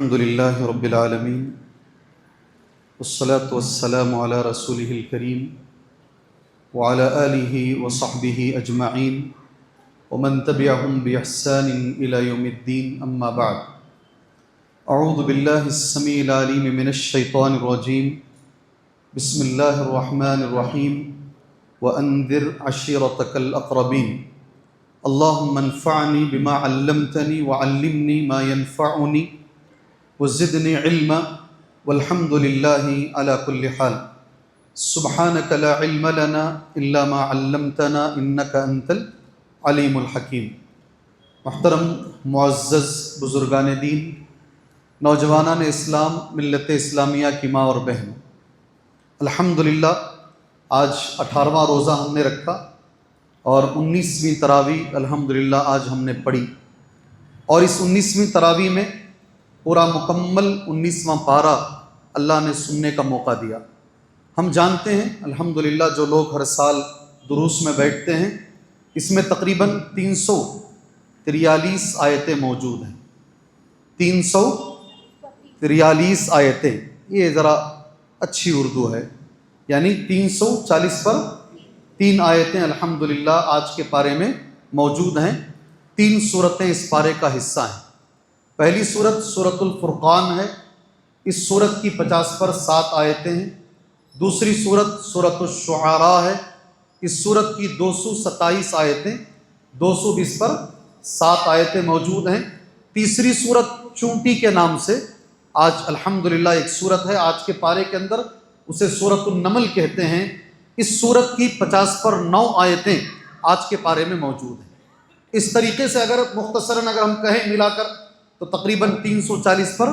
الحمد لله رب العالمين والصلاة والسلام على رسوله الكريم وعلى آله وصحبه أجمعين ومن تبعهم بإحسان إلى يوم الدين أما بعد أعوذ بالله السميع العليم من الشيطان الرجيم بسم الله الرحمن الرحيم وأنذر عشيرتك الأقربين اللهم انفعني بما علمتني وعلمني ما ينفعني وزدني علما والحمد لله على كل حال سبحانك لا علم لنا إلا ما علمتنا إنك أنت العليم الحكيم۔ محترم معزز بزرگان دین، نوجوانان اسلام، ملت اسلامیہ کی ماں اور بہنوں، الحمدللہ آج 18واں روزہ ہم نے رکھا اور 19ویں تراویح الحمدللہ آج ہم نے پڑھی، اور اس 19ویں تراویح میں پورا مکمل 19واں پارہ اللہ نے سننے کا موقع دیا۔ ہم جانتے ہیں الحمدللہ جو لوگ ہر سال دروس میں بیٹھتے ہیں، اس میں تقریباً 343 آیتیں موجود ہیں۔ 343 آیتیں، یہ ذرا اچھی اردو ہے، یعنی 340 پر 3 آیتیں الحمدللہ آج کے پارے میں موجود ہیں۔ 3 سورتیں اس پارے کا حصہ ہیں۔ پہلی سورت سورۃ الفرقان ہے، اس سورت کی 50 پر 7 آیتیں ہیں۔ دوسری سورت سورۃ الشعراء ہے، اس سورت کی 227 آیتیں، 220 پر 7 آیتیں موجود ہیں۔ تیسری سورت چونٹی کے نام سے آج الحمدللہ ایک سورت ہے، آج کے پارے کے اندر اسے سورۃ النمل کہتے ہیں۔ اس سورت کی 50 پر 9 آیتیں آج کے پارے میں موجود ہیں۔ اس طریقے سے اگر مختصراً اگر ہم کہیں ملا کر تو تقریباً 340 پر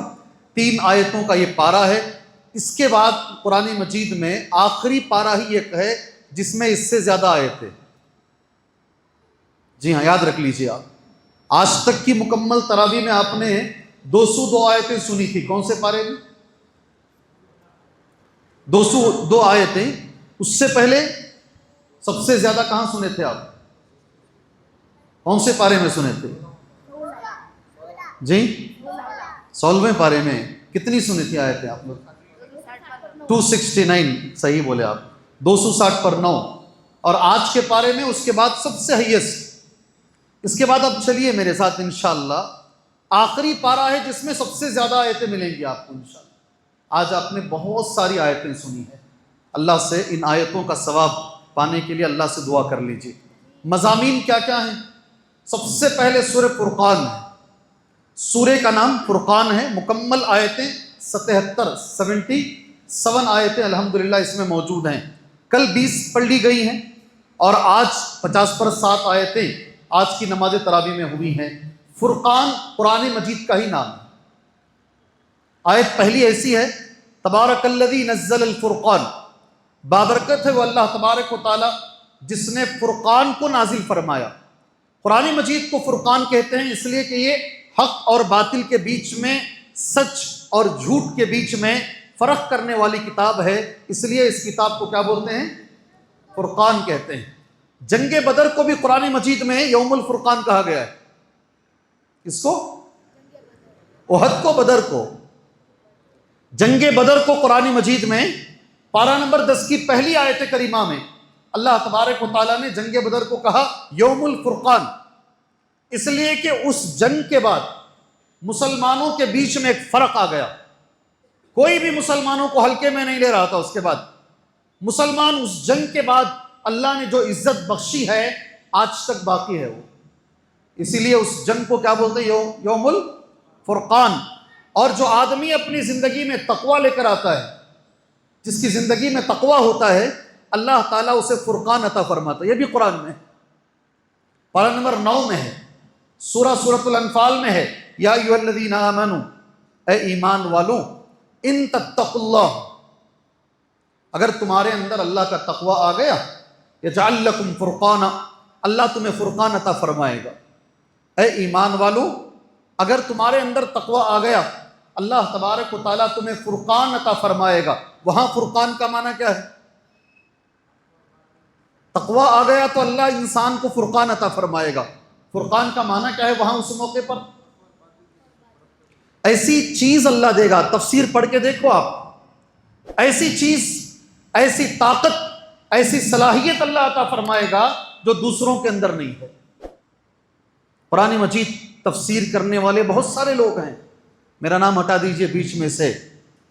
3 آیتوں کا یہ پارہ ہے۔ اس کے بعد قرآن مجید میں آخری پارہ ہی ایک ہے جس میں اس سے زیادہ آیتیں، جی ہاں یاد رکھ لیجیے آپ، آج تک کی مکمل تراویح میں آپ نے 202 آیتیں سنی تھی۔ کون سے پارے میں؟ 202 آیتیں۔ اس سے پہلے سب سے زیادہ کہاں سنے تھے آپ؟ کون سے پارے میں سنے تھے؟ جی 16ویں پارے میں۔ کتنی سنی تھی آیتیں آپ لوگ؟ 269، صحیح بولے آپ، 260 پر 9۔ اور آج کے پارے میں اس کے بعد سب سے ہائیسٹ، اس کے بعد اب چلیے میرے ساتھ انشاءاللہ آخری پارہ ہے جس میں سب سے زیادہ آیتیں ملیں گی آپ کو انشاءاللہ۔ آج آپ نے بہت ساری آیتیں سنی ہیں، اللہ سے ان آیتوں کا ثواب پانے کے لیے اللہ سے دعا کر لیجیے۔ مضامین کیا کیا ہیں؟ سب سے پہلے سورہ فرقان ہے، سورہ کا نام فرقان ہے، مکمل آیتیں 77 آیتیں الحمدللہ اس میں موجود ہیں۔ کل 20 پڑھ لی گئی ہیں اور آج 50 پر 7 آیتیں آج کی نماز تراویح میں ہوئی ہیں۔ فرقان قرآن مجید کا ہی نام ہے۔ آیت پہلی ایسی ہے، تبارک الذی نزل الفرقان، بابرکت ہے وہ اللہ تبارک و تعالی جس نے فرقان کو نازل فرمایا۔ قرآن مجید کو فرقان کہتے ہیں اس لیے کہ یہ حق اور باطل کے بیچ میں، سچ اور جھوٹ کے بیچ میں فرق کرنے والی کتاب ہے، اس لیے اس کتاب کو کیا بولتے ہیں؟ فرقان کہتے ہیں۔ جنگ بدر کو بھی قرآن مجید میں یوم الفرقان کہا گیا ہے۔ کس کو؟ احد کو، بدر کو۔ جنگ بدر کو قرآن مجید میں پارہ نمبر 10 کی پہلی آیت کریمہ میں اللہ تبارک و تعالیٰ نے جنگ بدر کو کہا یوم الفرقان، اس لیے کہ اس جنگ کے بعد مسلمانوں کے بیچ میں ایک فرق آ گیا۔ کوئی بھی مسلمانوں کو ہلکے میں نہیں لے رہا تھا۔ اس کے بعد مسلمان اس جنگ کے بعد اللہ نے جو عزت بخشی ہے آج تک باقی ہے وہ، اسی لیے اس جنگ کو کیا بولتے ہیں؟ یوم الفرقان۔ اور جو آدمی اپنی زندگی میں تقوی لے کر آتا ہے، جس کی زندگی میں تقوی ہوتا ہے، اللہ تعالیٰ اسے فرقان عطا فرماتا ہے۔ یہ بھی قرآن میں پارہ نمبر 9 میں ہے، سورۃ الانفال میں ہے، یا ایھا الذین آمنوا، اے ایمان والوں، ان تتقوا اللہ، اگر تمہارے اندر اللہ کا تقوی آ گیا، یجعل لکم فرقانا، اللہ تمہیں فرقان عطا فرمائے گا۔ اے ایمان والوں، اگر تمہارے اندر تقوی آ گیا، اللہ تبارک و تعالیٰ تمہیں فرقان عطا فرمائے گا۔ وہاں فرقان کا معنی کیا ہے؟ تقوی آ گیا تو اللہ انسان کو فرقان عطا فرمائے گا۔ فرقان کا معنی کیا ہے وہاں اس موقع پر؟ ایسی چیز اللہ دے گا، تفسیر پڑھ کے دیکھو آپ، ایسی چیز، ایسی طاقت، ایسی صلاحیت اللہ عطا فرمائے گا جو دوسروں کے اندر نہیں ہے۔ قرآن مجید تفسیر کرنے والے بہت سارے لوگ ہیں، میرا نام ہٹا دیجئے بیچ میں سے،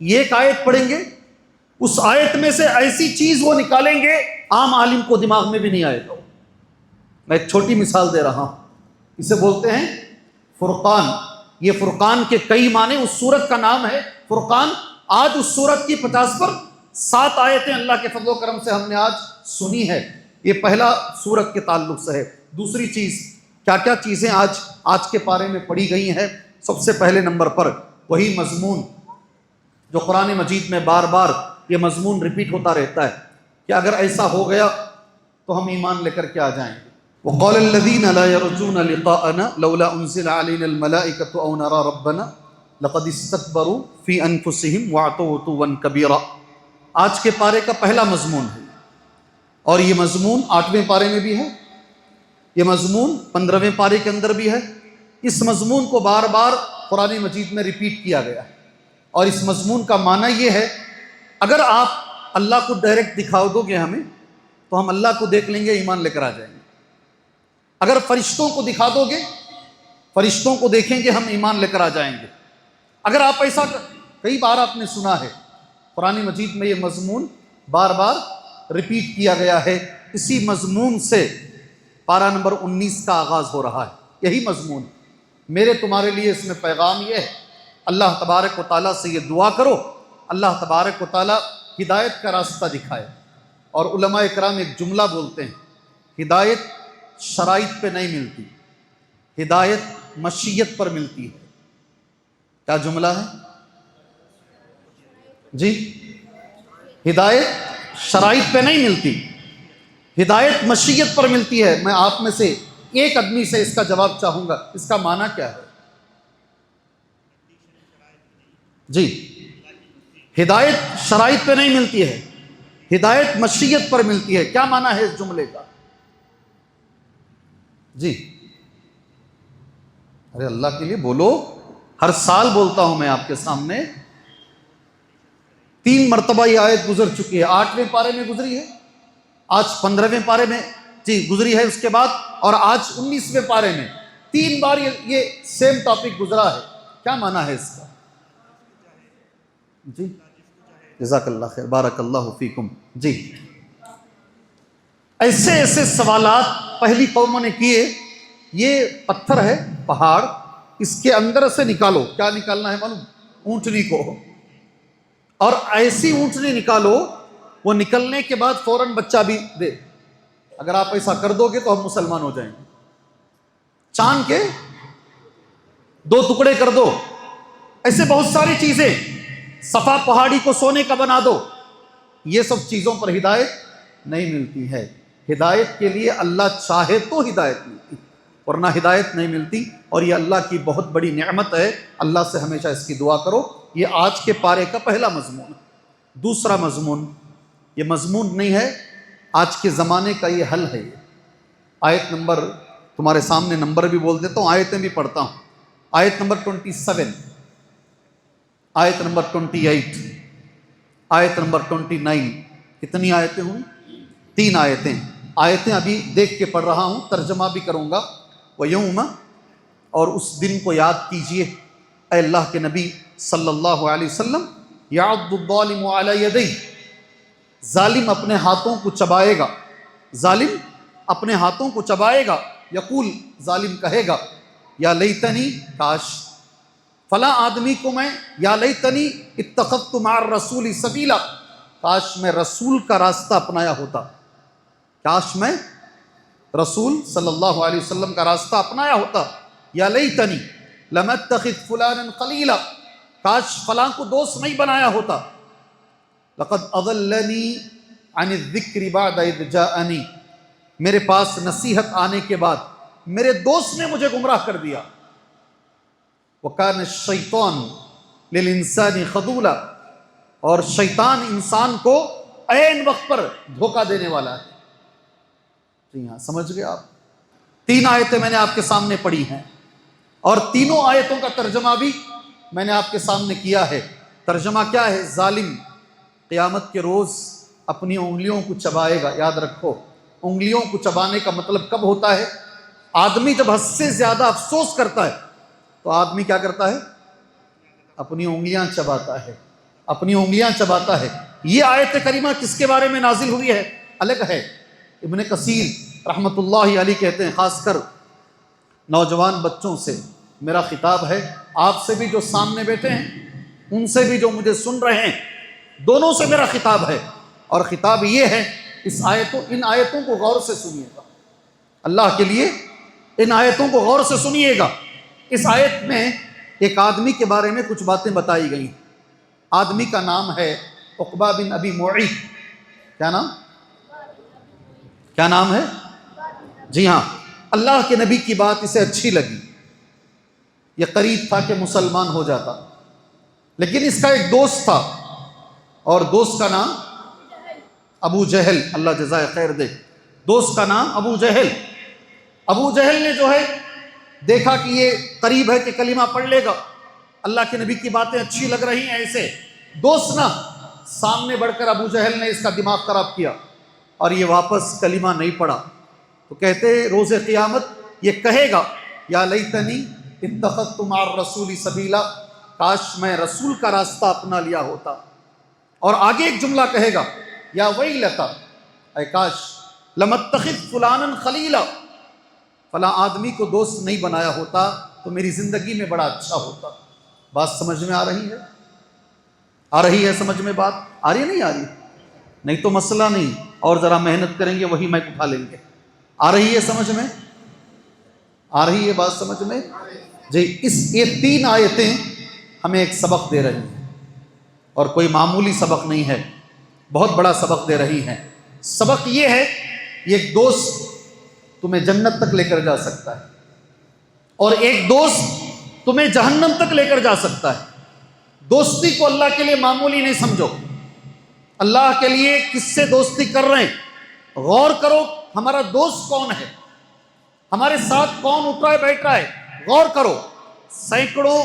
یہ ایک آیت پڑھیں گے، اس آیت میں سے ایسی چیز وہ نکالیں گے عام عالم کو دماغ میں بھی نہیں آئے گا۔ میں ایک چھوٹی مثال دے رہا ہوں، اسے بولتے ہیں فرقان۔ یہ فرقان کے کئی معنی، اس سورت کا نام ہے فرقان۔ آج اس سورت کی 50 پر 7 آیتیں اللہ کے فضل و کرم سے ہم نے آج سنی ہے۔ یہ پہلا سورت کے تعلق سے ہے۔ دوسری چیز، کیا کیا چیزیں آج کے پارے میں پڑھی گئی ہیں؟ سب سے پہلے نمبر پر وہی مضمون جو قرآن مجید میں بار بار یہ مضمون ریپیٹ ہوتا رہتا ہے کہ اگر ایسا ہو گیا تو ہم ایمان لے کر کے آ جائیں گے۔ وقال الذين لا يرجون لقاءنا لولا انزل علينا الملائكة او نرى ربنا لقد استكبروا في انفسهم وعتوا عتوا كبيرا۔ آج کے پارے کا پہلا مضمون ہے، اور یہ مضمون 8ویں پارے میں بھی ہے، یہ مضمون 15ویں پارے کے اندر بھی ہے۔ اس مضمون کو بار بار قرآن مجید میں ریپیٹ کیا گیا ہے، اور اس مضمون کا معنی یہ ہے، اگر آپ اللہ کو ڈائریکٹ دکھا دو گے ہمیں تو ہم اللہ کو دیکھ لیں گے، ایمان لے کر آ جائیں گے۔ اگر فرشتوں کو دکھا دو گے، فرشتوں کو دیکھیں گے، ہم ایمان لے کر آ جائیں گے۔ اگر آپ ایسا، کئی بار آپ نے سنا ہے قرآن مجید میں یہ مضمون بار بار ریپیٹ کیا گیا ہے۔ اسی مضمون سے پارہ نمبر 19 کا آغاز ہو رہا ہے، یہی مضمون۔ میرے تمہارے لیے اس میں پیغام یہ ہے، اللہ تبارک و تعالیٰ سے یہ دعا کرو، اللہ تبارک و تعالیٰ ہدایت کا راستہ دکھائے۔ اور علماء کرام ایک جملہ بولتے ہیں، ہدایت شرائط پہ نہیں ملتی، ہدایت مشیت پر ملتی ہے۔ کیا جملہ ہے جی؟ ہدایت شرائط پہ نہیں ملتی، ہدایت مشیت پر ملتی ہے۔ میں آپ میں سے ایک آدمی سے اس کا جواب چاہوں گا، اس کا معنی کیا ہے جی؟ ہدایت شرائط پہ نہیں ملتی ہے، ہدایت مشیت پر ملتی ہے۔ کیا معنی ہے اس جملے کا جی؟ ارے اللہ کے لیے بولو، ہر سال بولتا ہوں میں آپ کے سامنے، 3 مرتبہ یہ آیت گزر چکی ہے۔ 8ویں پارے میں گزری ہے، آج 15ویں پارے میں جی گزری ہے، اس کے بعد اور آج 19ویں پارے میں 3 بار یہ سیم ٹاپک گزرا ہے۔ کیا معنی ہے اس کا جی؟ جزاک اللہ خیر، بارک اللہ فیکم جی۔ ایسے ایسے سوالات پہلی قوموں نے کیے، یہ پتھر ہے پہاڑ، اس کے اندر سے نکالو، کیا نکالنا ہے معلوم؟ اونٹنی کو، اور ایسی اونٹنی نکالو وہ نکلنے کے بعد فوراً بچہ بھی دے۔ اگر آپ ایسا کر دو گے تو ہم مسلمان ہو جائیں گے۔ چاند کے 2 ٹکڑے کر دو، ایسے بہت ساری چیزیں، صفا پہاڑی کو سونے کا بنا دو۔ یہ سب چیزوں پر ہدایت نہیں ملتی ہے۔ ہدایت کے لیے اللہ چاہے تو ہدایت ملتی، ورنہ ہدایت نہیں ملتی، اور یہ اللہ کی بہت بڑی نعمت ہے۔ اللہ سے ہمیشہ اس کی دعا کرو۔ یہ آج کے پارے کا پہلا مضمون ہے۔ دوسرا مضمون، یہ مضمون نہیں ہے، آج کے زمانے کا یہ حل ہے۔ آیت نمبر تمہارے سامنے نمبر بھی بول دیتا ہوں، آیتیں بھی پڑھتا ہوں۔ آیت نمبر 27، آیت نمبر 28، آیت نمبر 29۔ کتنی آیتیں ہوئی؟ 3 آیتیں۔ آیتیں ابھی دیکھ کے پڑھ رہا ہوں، ترجمہ بھی کروں گا۔ وَيَوْمَ، اور اس دن کو یاد کیجئے اے اللہ کے نبی صلی اللہ علیہ وسلم، يَعَضُّ الظَّالِمُ عَلَى يَدَيْهِ، ظالم اپنے ہاتھوں کو چبائے گا، ظالم اپنے ہاتھوں کو چبائے گا۔ یقول، ظالم کہے گا، یا لیتنی، کاش، فلاں آدمی کو میں، یا لیتنی اتخذت مع الرسول سبیلا، کاش میں رسول کا راستہ اپنایا ہوتا، کاش میں رسول صلی اللہ علیہ وسلم کا راستہ اپنایا ہوتا۔ یا لیتنی لم اتخذ فلانا خلیلا، کاش فلاں کو دوست نہیں بنایا ہوتا۔ لقد اضلنی عن الذکر بعد اذ جاءنی، میرے پاس نصیحت آنے کے بعد میرے دوست نے مجھے گمراہ کر دیا۔ وَكَانَ الشَّيْطَانُ لِلْإِنسَانِ خَذُولًا، اور شیطان انسان کو عین وقت پر دھوکہ دینے والا ہے۔ جی ہاں، سمجھ گئے آپ؟ 3 آیتیں میں نے آپ کے سامنے پڑھی ہیں، اور تینوں آیتوں کا ترجمہ بھی میں نے آپ کے سامنے کیا ہے۔ ترجمہ کیا ہے؟ ظالم قیامت کے روز اپنی انگلیوں کو چبائے گا۔ یاد رکھو، انگلیوں کو چبانے کا مطلب کب ہوتا ہے؟ آدمی جب حد سے زیادہ افسوس کرتا ہے تو آدمی کیا کرتا ہے؟ اپنی انگلیاں چباتا ہے، اپنی انگلیاں چباتا ہے۔ یہ آیت کریمہ کس کے بارے میں نازل ہوئی ہے الگ ہے۔ ابن کثیر رحمۃ اللہ علیہ کہتے ہیں، خاص کر نوجوان بچوں سے میرا خطاب ہے، آپ سے بھی جو سامنے بیٹھے ہیں، ان سے بھی جو مجھے سن رہے ہیں، دونوں سے میرا خطاب ہے۔ اور خطاب یہ ہے، ان آیتوں کو غور سے سنیے گا، اللہ کے لیے ان آیتوں کو غور سے سنیے گا۔ اس آیت میں ایک آدمی کے بارے میں کچھ باتیں بتائی گئی۔ آدمی کا نام ہے عقبہ بن ابی معیط۔ کیا نام ہے؟ جی ہاں، اللہ کے نبی کی بات اسے اچھی لگی، یہ قریب تھا کہ مسلمان ہو جاتا، لیکن اس کا ایک دوست تھا، اور دوست کا نام ابو جہل، اللہ جزائے خیر دے۔ دوست کا نام ابو جہل۔ ابو جہل نے جو ہے دیکھا کہ یہ قریب ہے کہ کلمہ پڑھ لے گا، اللہ کے نبی کی باتیں اچھی لگ رہی ہیں اسے۔ دوست نہ سامنے بڑھ کر ابو جہل نے اس کا دماغ خراب کیا اور یہ واپس کلمہ نہیں پڑھا۔ تو کہتے روز قیامت یہ کہے گا، یا لیتنی اتخذت مع الرسول سبیلا، کاش میں رسول کا راستہ اپنا لیا ہوتا۔ اور آگے ایک جملہ کہے گا، یا ویلتا، اے کاش، لم اتخذ فلانا خلیلا، فلاں آدمی کو دوست نہیں بنایا ہوتا تو میری زندگی میں بڑا اچھا ہوتا۔ بات سمجھ میں آ رہی ہے؟ آ رہی ہے سمجھ میں؟ بات آ رہی ہے؟ نہیں آ رہی؟ نہیں تو مسئلہ نہیں، اور ذرا محنت کریں گے وہی مائک اٹھا لیں گے۔ آ رہی ہے سمجھ میں؟ آ رہی ہے بات سمجھ میں؟ جی، یہ 3 آیتیں ہمیں ایک سبق دے رہی ہیں، اور کوئی معمولی سبق نہیں ہے، بہت بڑا سبق دے رہی ہیں۔ سبق یہ ہے، ایک دوست تمہیں جنت تک لے کر جا سکتا ہے، اور ایک دوست تمہیں جہنم تک لے کر جا سکتا ہے۔ دوستی کو اللہ کے لیے معمولی نہیں سمجھو۔ اللہ کے لیے کس سے دوستی کر رہے ہیں، غور کرو، ہمارا دوست کون ہے، ہمارے ساتھ کون اٹھ رہا ہے بیٹھ رہا ہے، غور کرو۔ سینکڑوں،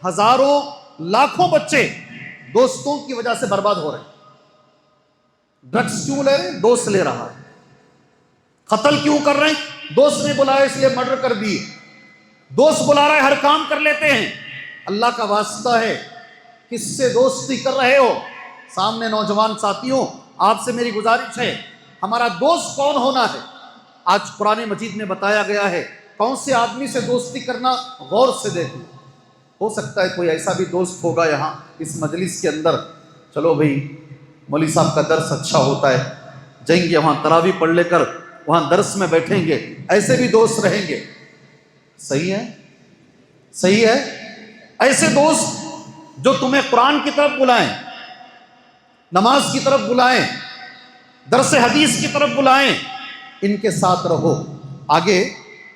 ہزاروں، لاکھوں بچے دوستوں کی وجہ سے برباد ہو رہے ہیں۔ ڈرگس کیوں لے رہے ہیں؟ دوست لے رہا ہے۔ قتل کیوں کر رہے ہیں؟ دوست نے بلایا اس لیے مرڈر کر دی۔ دوست بلا رہا ہے، ہر کام کر لیتے ہیں۔ اللہ کا واسطہ ہے، کس سے دوستی کر رہے ہو؟ سامنے نوجوان ساتھیوں، آپ سے میری گزارش ہے، ہمارا دوست کون ہونا ہے؟ آج قرآن مجید میں بتایا گیا ہے کون سے آدمی سے دوستی کرنا، غور سے دیکھو۔ ہو سکتا ہے کوئی ایسا بھی دوست ہوگا یہاں اس مجلس کے اندر، چلو بھئی مولوی صاحب کا درس اچھا ہوتا ہے، جائیں گے وہاں تراویح پڑھ لے کر وہاں درس میں بیٹھیں گے، ایسے بھی دوست رہیں گے۔ صحیح ہے؟ صحیح ہے؟ ایسے دوست جو تمہیں قرآن کی طرف بلائیں، نماز کی طرف بلائیں، درس حدیث کی طرف بلائیں، ان کے ساتھ رہو۔ آگے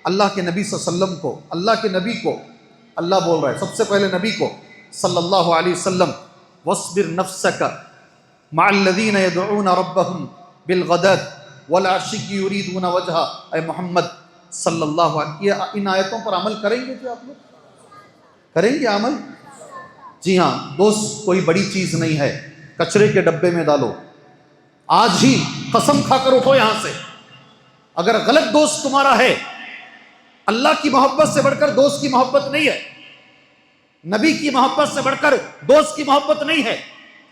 اللہ کے نبی صلی اللہ علیہ وسلم کو، اللہ کے نبی کو اللہ بول رہا ہے، سب سے پہلے نبی کو صلی اللہ علیہ وسلم، وَاصْبِرْ نَفْسَكَ مَعَ الَّذِينَ يَدْعُونَ رَبَّهُمْ بِالْغَدَاةِ وَالْعَشِيِّ يُرِيدُونَ وَجْهَهُ۔ اے محمد صلی اللہ علیہ وسلم، ان آیتوں پر عمل کریں گے کہ آپ لوگ کریں گے عمل؟ جی ہاں، دوست کوئی بڑی چیز نہیں ہے، کچرے کے ڈبے میں ڈالو۔ آج ہی قسم کھا کر اٹھو یہاں سے، اگر غلط دوست تمہارا ہے، اللہ کی محبت سے بڑھ کر دوست کی محبت نہیں ہے، نبی کی محبت سے بڑھ کر دوست کی محبت نہیں ہے۔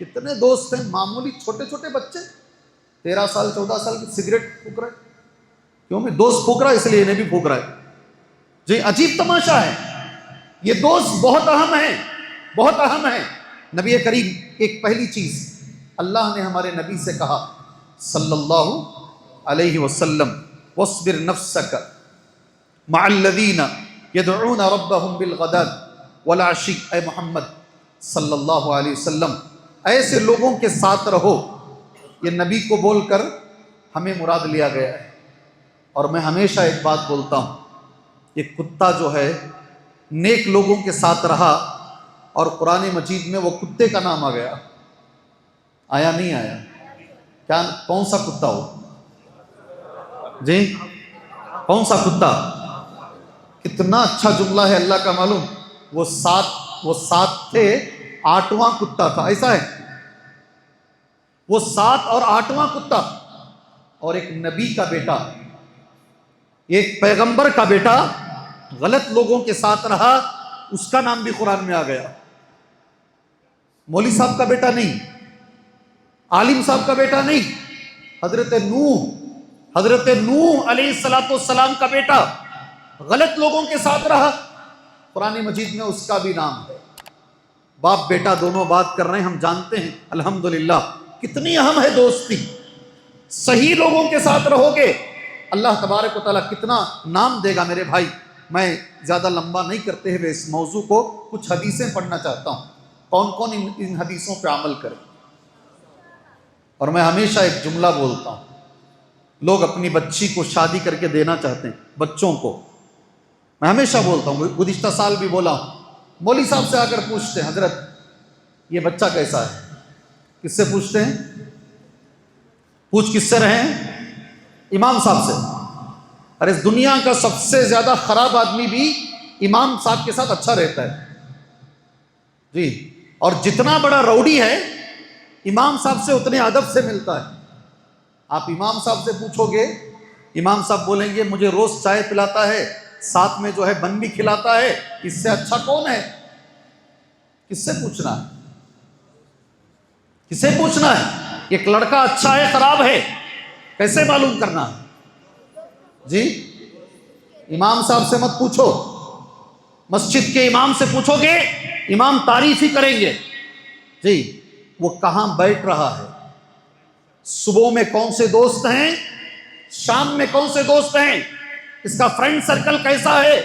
کتنے دوست ہیں معمولی چھوٹے چھوٹے بچے، 13 سال 14 سال کی سگریٹ پھونک رہے، کیوں؟ میں دوست پھونک رہا ہے اس لیے انہیں بھی پھونک رہا ہے۔ جی عجیب تماشا ہے، یہ دوست بہت اہم ہے، بہت اہم ہے۔ نبی کریم، ایک پہلی چیز اللہ نے ہمارے نبی سے کہا صلی اللہ علیہ وسلم، وَاصْبِرْ نَفْسَكَ مَعَ الَّذِينَ يَدْعُونَ رَبَّهُمْ بِالْغَدَاةِ وَالْعَشِيِّ۔ اے محمد صلی اللہ علیہ وسلم، ایسے لوگوں کے ساتھ رہو۔ یہ نبی کو بول کر ہمیں مراد لیا گیا ہے، اور میں ہمیشہ ایک بات بولتا ہوں، یہ کتا جو ہے نیک لوگوں کے ساتھ رہا، اور قرآن مجید میں وہ کتے کا نام آ گیا، آیا نہیں آیا؟ کیا کون سا کتا ہو؟ جی کون سا کتا؟ کتنا اچھا جملہ ہے اللہ کا معلوم، وہ 7 وہ 7 تھے، 8واں کتا تھا، ایسا ہے؟ وہ 7 اور 8واں کتا، اور ایک نبی کا بیٹا، ایک پیغمبر کا بیٹا غلط لوگوں کے ساتھ رہا، اس کا نام بھی قرآن میں آ گیا۔ مولوی صاحب کا بیٹا نہیں، عالم صاحب کا بیٹا نہیں، حضرت نوح علیہ السلام کا بیٹا غلط لوگوں کے ساتھ رہا، قرآن مجید میں اس کا بھی نام ہے۔ باپ بیٹا دونوں بات کر رہے ہیں، ہم جانتے ہیں الحمدللہ کتنی اہم ہے دوستی۔ صحیح لوگوں کے ساتھ رہو گے، اللہ تبارک و تعالیٰ کتنا نام دے گا۔ میرے بھائی، میں زیادہ لمبا نہیں کرتے ہوئے اس موضوع کو کچھ حدیثیں پڑھنا چاہتا ہوں، کون کون ان حدیثوں پہ عمل کرے۔ اور میں ہمیشہ ایک جملہ بولتا ہوں، لوگ اپنی بچی کو شادی کر کے دینا چاہتے ہیں، بچوں کو، میں ہمیشہ بولتا ہوں، گزشتہ سال بھی بولا ہوں، مولوی صاحب سے آ کر پوچھتے ہیں حضرت یہ بچہ کیسا ہے؟ کس سے پوچھتے ہیں؟ پوچھ کس سے رہے ہیں؟ امام صاحب سے۔ اور اس دنیا کا سب سے زیادہ خراب آدمی بھی امام صاحب کے ساتھ اچھا رہتا ہے جی، اور جتنا بڑا روڈی ہے امام صاحب سے اتنے ادب سے ملتا ہے۔ آپ امام صاحب سے پوچھو گے، امام صاحب بولیں گے مجھے روز چائے پلاتا ہے، ساتھ میں جو ہے بن بھی کھلاتا ہے، اس سے اچھا کون ہے؟ کس سے پوچھنا ہے؟ کسے پوچھنا ہے؟ ایک لڑکا اچھا ہے خراب ہے کیسے معلوم کرنا ہے؟ جی، امام صاحب سے مت پوچھو، مسجد کے امام سے پوچھو گے، امام تعریف ہی کریں گے جی، وہ کہاں بیٹھ رہا ہے، صبح میں کون سے دوست ہیں، شام میں کون سے دوست ہیں، اس کا فرینڈ سرکل کیسا ہے،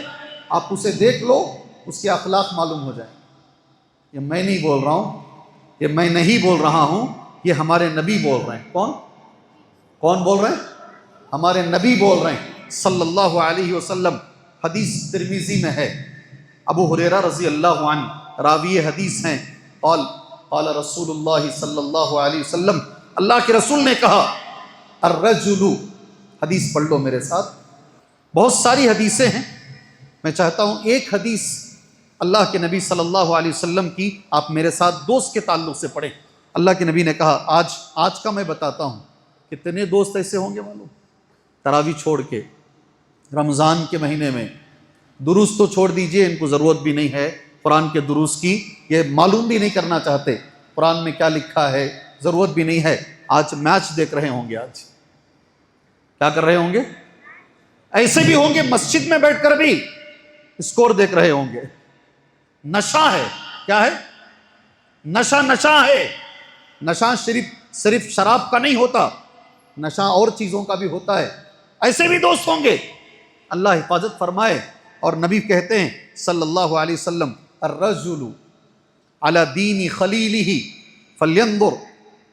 آپ اسے دیکھ لو، اس کے اخلاق معلوم ہو جائیں۔ یہ میں نہیں بول رہا ہوں، یہ میں نہیں بول رہا ہوں، یہ ہمارے نبی بول رہے ہیں۔ کون بول رہے ہیں؟ ہمارے نبی بول رہے ہیں صلی اللہ علیہ وسلم۔ حدیث ترمذی میں ہے، ابو ہریرہ رضی اللہ عنہ راوی حدیث ہیں، قال رسول اللہ صلی اللہ علیہ وسلم، اللہ کے رسول نے کہا، الرجل، حدیث پڑھ لو میرے ساتھ، بہت ساری حدیثیں ہیں، میں چاہتا ہوں ایک حدیث اللہ کے نبی صلی اللہ علیہ وسلم کی آپ میرے ساتھ دوست کے تعلق سے پڑھیں۔ اللہ کے نبی نے کہا، آج کا میں بتاتا ہوں، کتنے دوست ایسے ہوں گے معلوم، تراویح چھوڑ کے رمضان کے مہینے میں، دروس تو چھوڑ دیجئے، ان کو ضرورت بھی نہیں ہے قرآن کے دروس کی، یہ معلوم بھی نہیں کرنا چاہتے قرآن میں کیا لکھا ہے، ضرورت بھی نہیں ہے، آج میچ دیکھ رہے ہوں گے، آج کیا کر رہے ہوں گے؟ ایسے بھی ہوں گے مسجد میں بیٹھ کر بھی اسکور دیکھ رہے ہوں گے۔ نشہ ہے، کیا ہے؟ نشہ ہے۔ نشہ صرف شراب کا نہیں ہوتا، نشہ اور چیزوں کا بھی ہوتا ہے، ایسے بھی دوست ہوں گے، اللہ حفاظت فرمائے۔ اور نبی کہتے ہیں صلی اللہ علیہ وسلم، الرجل علی دین خلیلہ فلینظر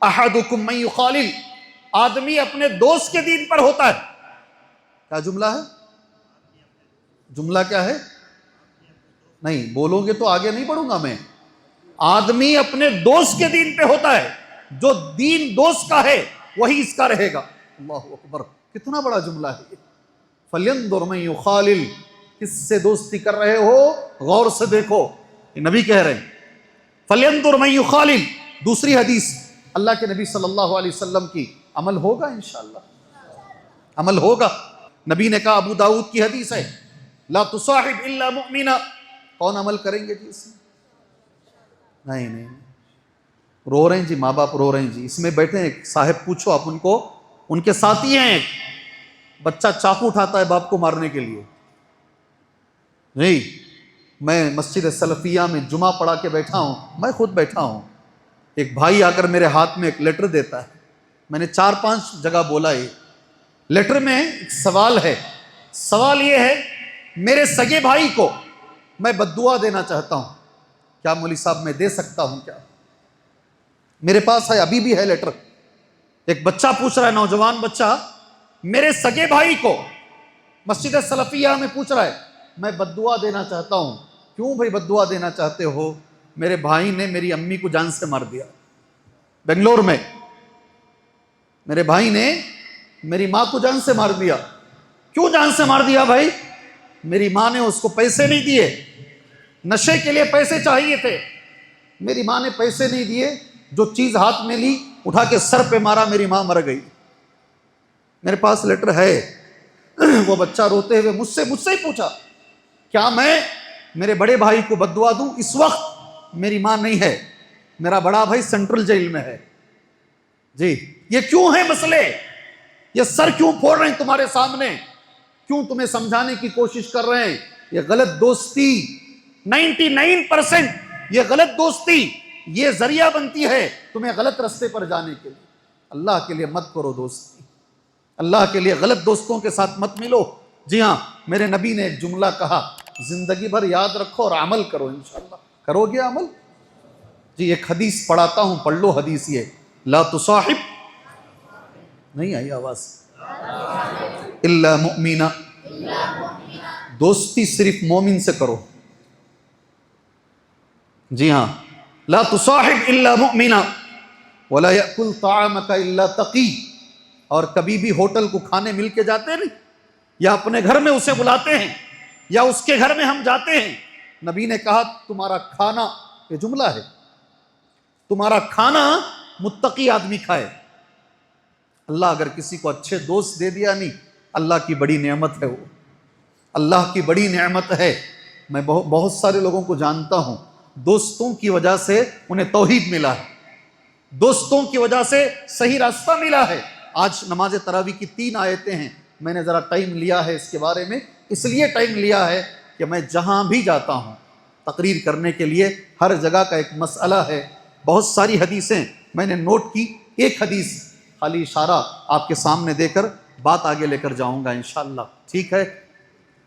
احدکم من یخالل، آدمی اپنے دوست کے دین پر ہوتا ہے۔ کیا جملہ ہے؟ جملہ کیا ہے؟ نہیں بولو گے تو آگے نہیں بڑھوں گا میں۔ آدمی اپنے دوست کے دین پہ ہوتا ہے، جو دین دوست کا ہے وہی اس کا رہے گا۔ اللہ اکبر، کتنا بڑا جملہ ہے یہ۔ فَلْيَنْظُرْ مَنْ يُخَالِلْ، کس سے دوستی کر رہے ہو غور سے دیکھو، یہ نبی کہہ رہے ہیں۔ فَلْيَنْظُرْ مَنْ يُخَالِلْ، دوسری حدیث اللہ کے نبی صلی اللہ علیہ وسلم کی، عمل ہوگا انشاءاللہ، عمل ہوگا۔ نبی نے کہا، ابو داؤد کی حدیث ہے، لا تصاحب الا مؤمنا، کون عمل کریں گے جی اس میں؟ نہیں، رو رہے ہیں جی، ماں باپ رو رہے ہیں جی، اس میں بیٹھے ہیں صاحب، پوچھو آپ ان کو، ان کے ساتھی ہیں، ایک بچہ چاقو اٹھاتا ہے باپ کو مارنے کے لیے۔ نہیں، میں مسجد سلفیہ میں جمعہ پڑھا کے بیٹھا ہوں، میں خود بیٹھا ہوں، ایک بھائی آ کر میرے ہاتھ میں ایک لیٹر دیتا ہے، میں نے 4-5 جگہ بولا، یہ لیٹر میں ایک سوال ہے، سوال یہ ہے، میرے سگے بھائی کو میں بددعا دینا چاہتا ہوں، کیا مولوی صاحب میں دے سکتا ہوں کیا؟ میرے پاس ہے، ابھی بھی ہے لیٹر، ایک بچہ پوچھ رہا ہے، نوجوان بچہ، میرے سگے بھائی کو مسجد سلفیہ میں پوچھ رہا ہے، میں بددعا دینا چاہتا ہوں۔ کیوں بھائی بددعا دینا چاہتے ہو؟ میرے بھائی نے میری امی کو جان سے مار دیا بنگلور میں، میرے بھائی نے میری ماں کو جان سے مار دیا۔ کیوں جان سے مار دیا بھائی؟ میری ماں نے اس کو پیسے نہیں دیے، نشے کے لیے پیسے چاہیے تھے، میری ماں نے پیسے نہیں دیے، جو چیز ہاتھ میں لی اٹھا کے سر پہ مارا، میری ماں مر گئی۔ میرے پاس لیٹر ہے، وہ بچہ روتے ہوئے مجھ سے ہی پوچھا، کیا میں میرے بڑے بھائی کو بد دعا دوں؟ اس وقت میری ماں نہیں ہے، میرا بڑا بھائی سینٹرل جیل میں ہے۔ جی یہ کیوں ہیں مسئلے؟ یہ سر کیوں پھوڑ رہے ہیں تمہارے سامنے؟ کیوں تمہیں سمجھانے کی کوشش کر رہے ہیں؟ یہ غلط دوستی 99% یہ غلط دوستی یہ ذریعہ بنتی ہے تمہیں غلط رستے پر جانے کے لیے۔ اللہ کے لیے مت کرو دوستی، اللہ کے لیے غلط دوستوں کے ساتھ مت ملو۔ جی ہاں، میرے نبی نے ایک جملہ کہا، زندگی بھر یاد رکھو اور عمل کرو، انشاءاللہ کرو گے عمل۔ جی ایک حدیث پڑھاتا ہوں، پڑھ لو حدیث یہ، لا تصاحب، نہیں آئی آواز، الا مؤمنا، دوستی صرف مومن سے کرو۔ جی ہاں، لا تصاحب الا مؤمنا ولا یأکل طعامک الا تقی، اور کبھی بھی ہوٹل کو کھانے مل کے جاتے نہیں، یا اپنے گھر میں اسے بلاتے ہیں، یا اس کے گھر میں ہم جاتے ہیں، نبی نے کہا تمہارا کھانا، یہ جملہ ہے، تمہارا کھانا متقی آدمی کھائے۔ اللہ اگر کسی کو اچھے دوست دے دیا نہیں، اللہ کی بڑی نعمت ہے، وہ اللہ کی بڑی نعمت ہے۔ میں بہت سارے لوگوں کو جانتا ہوں، دوستوں کی وجہ سے انہیں توحید ملا ہے، دوستوں کی وجہ سے صحیح راستہ ملا ہے۔ آج نماز تراویح کی 3 آیتیں ہیں، میں نے ذرا ٹائم لیا ہے اس کے بارے میں، اس لیے ٹائم لیا ہے کہ میں جہاں بھی جاتا ہوں تقریر کرنے کے لیے، ہر جگہ کا ایک مسئلہ ہے، بہت ساری حدیثیں میں نے نوٹ کی، ایک حدیث خالی اشارہ آپ کے سامنے دے کر بات آگے لے کر جاؤں گا انشاءاللہ، ٹھیک ہے؟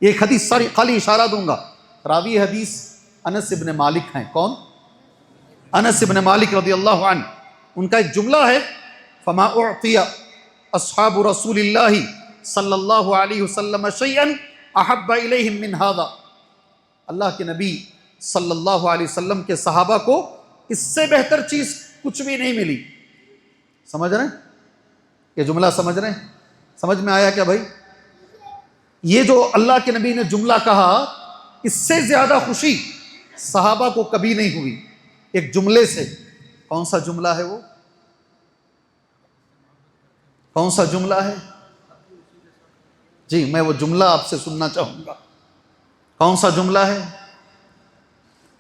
ایک حدیث ساری خالی اشارہ دوں گا۔ راوی حدیث انس ابن مالک ہیں، کون؟ انس ابن مالک رضی اللہ عنہ، ان کا ایک جملہ ہے، فما اعطی اصحاب رسول اللہ صلی اللہ علیہ وسلم شیئا احب الیہم من ھذا، اللہ کے نبی صلی اللہ علیہ وسلم کے صحابہ کو اس سے بہتر چیز کچھ بھی نہیں ملی۔ سمجھ رہے ہیں یہ جملہ؟ سمجھ رہے ہیں؟ سمجھ میں آیا کیا بھائی؟ یہ جو اللہ کے نبی نے جملہ کہا، اس سے زیادہ خوشی صحابہ کو کبھی نہیں ہوئی ایک جملے سے۔ کون سا جملہ ہے وہ؟ کون سا جملہ ہے؟ جی میں وہ جملہ آپ سے سننا چاہوں گا، کون سا جملہ ہے؟